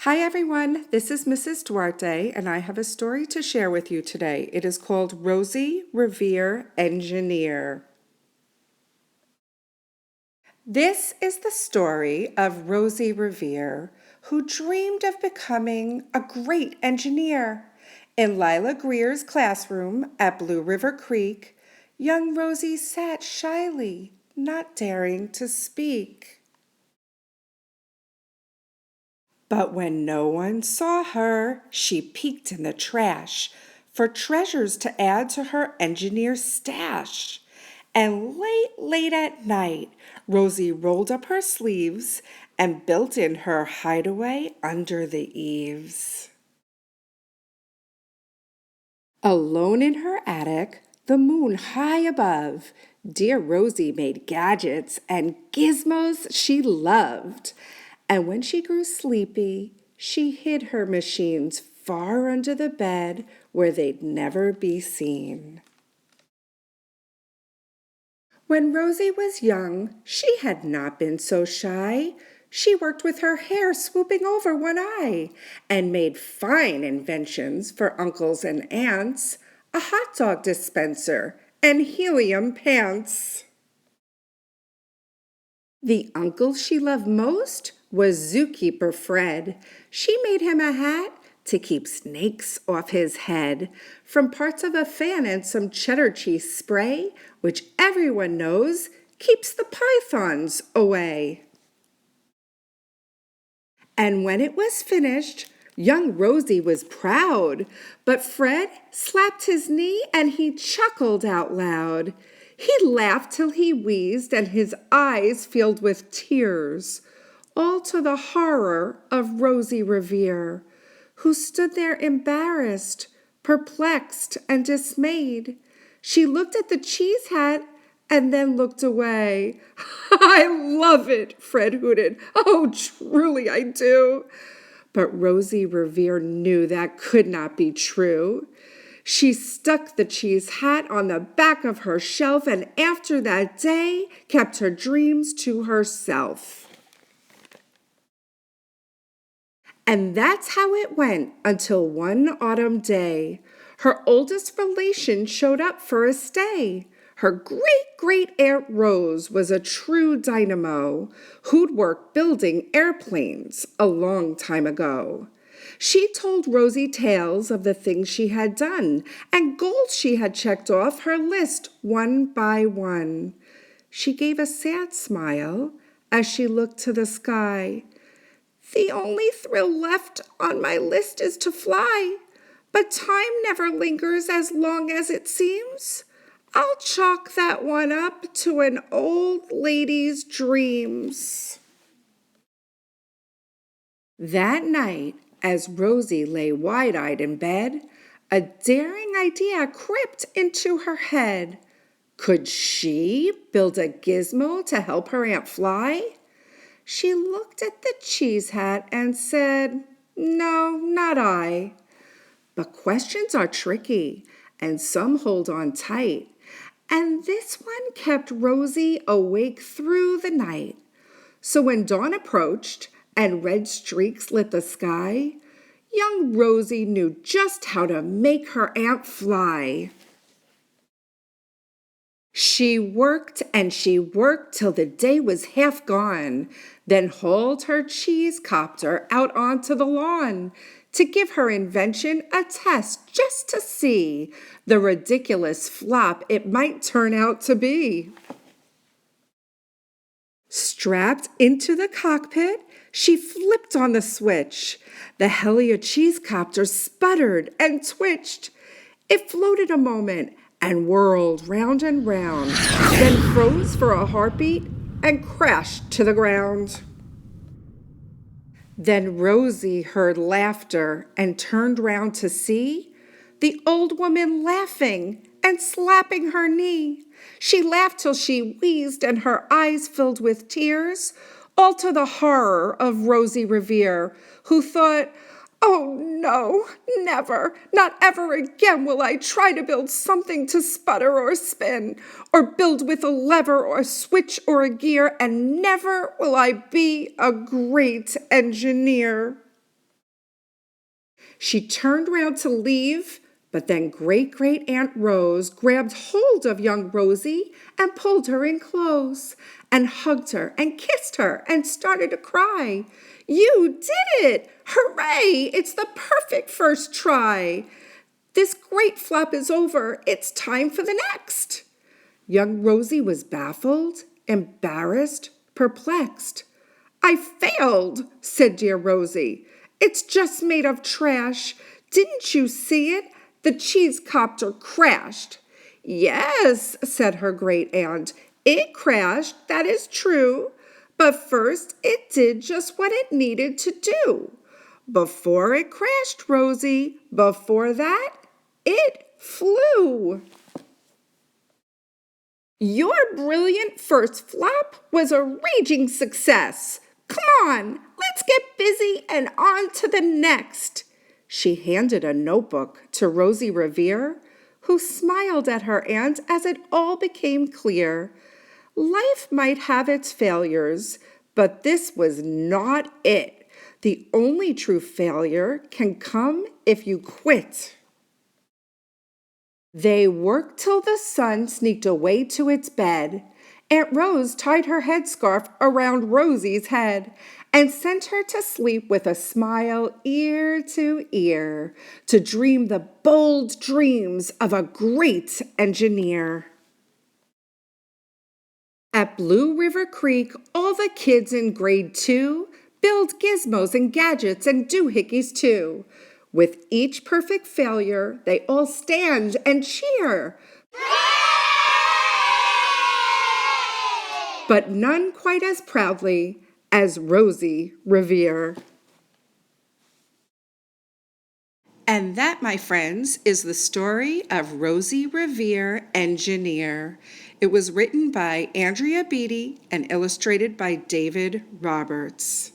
Hi everyone, this is Mrs. Duarte and I have a story to share with you today. It is called Rosie, Revere, Engineer. This is the story of Rosie Revere, who dreamed of becoming a great engineer. In Lila Greer's classroom at Blue River Creek, young Rosie sat shyly, not daring to speak. But when no one saw her, she peeked in the trash for treasures to add to her engineer stash. And late at night, Rosie rolled up her sleeves and built in her hideaway under the eaves. Alone in her attic, the moon high above, dear Rosie made gadgets and gizmos she loved. And when she grew sleepy, she hid her machines far under the bed where they'd never be seen. When Rosie was young, she had not been so shy. She worked with her hair swooping over one eye and made fine inventions for uncles and aunts, a hot dog dispenser and helium pants. The uncle she loved most was Zookeeper Fred. She made him a hat to keep snakes off his head from parts of a fan and some cheddar cheese spray, which everyone knows keeps the pythons away. And when it was finished, young Rosie was proud, but Fred slapped his knee and he chuckled out loud. He laughed till he wheezed and his eyes filled with tears, all to the horror of Rosie Revere, who stood there embarrassed, perplexed, and dismayed. She looked at the cheese hat and then looked away. I love it, Fred hooted. Oh, truly I do. But Rosie Revere knew that could not be true. She stuck the cheese hat on the back of her shelf and after that day kept her dreams to herself. And that's how it went until one autumn day. Her oldest relation showed up for a stay. Her great-great-aunt Rose was a true dynamo who'd worked building airplanes a long time ago. She told Rosie tales of the things she had done and goals she had checked off her list one by one. She gave a sad smile as she looked to the sky. The only thrill left on my list is to fly, but time never lingers as long as it seems. I'll chalk that one up to an old lady's dreams. That night, as Rosie lay wide-eyed in bed, a daring idea crept into her head. Could she build a gizmo to help her aunt fly? She looked at the cheese hat and said, No, not I. But questions are tricky, and some hold on tight. And this one kept Rosie awake through the night. So when dawn approached and red streaks lit the sky, young Rosie knew just how to make her aunt fly. She worked and she worked till the day was half gone, then hauled her cheese copter out onto the lawn to give her invention a test just to see the ridiculous flop it might turn out to be. Strapped into the cockpit, she flipped on the switch. The Helia cheese copter sputtered and twitched. It floated a moment and whirled round and round, then froze for a heartbeat and crashed to the ground. Then Rosie heard laughter and turned round to see the old woman laughing and slapping her knee. She laughed till she wheezed and her eyes filled with tears, all to the horror of Rosie Revere, who thought, Oh no, never, not ever again will I try to build something to sputter or spin, or build with a lever or a switch or a gear, and never will I be a great engineer. She turned round to leave, but then Great Aunt Rose grabbed hold of young Rosie and pulled her in close and hugged her and kissed her and started to cry. You did it! Hooray! It's the perfect first try. This great flop is over. It's time for the next. Young Rosie was baffled, embarrassed, perplexed. I failed, said dear Rosie. It's just made of trash. Didn't you see it? The cheese copter crashed. Yes, said her great aunt. It crashed, that is true. But first it did just what it needed to do. Before it crashed, Rosie, before that, it flew. Your brilliant first flop was a raging success. Come on, let's get busy and on to the next. She handed a notebook to Rosie Revere, who smiled at her aunt as it all became clear. Life might have its failures, but this was not it. The only true failure can come if you quit. They worked till the sun sneaked away to its bed. Aunt Rose tied her headscarf around Rosie's head and sent her to sleep with a smile ear to ear, to dream the bold dreams of a great engineer. At Blue River Creek, all the kids in grade 2 build gizmos and gadgets and doohickeys too. With each perfect failure, they all stand and cheer. But none quite as proudly as Rosie Revere. And that, my friends, is the story of Rosie Revere, Engineer. It was written by Andrea Beaty and illustrated by David Roberts.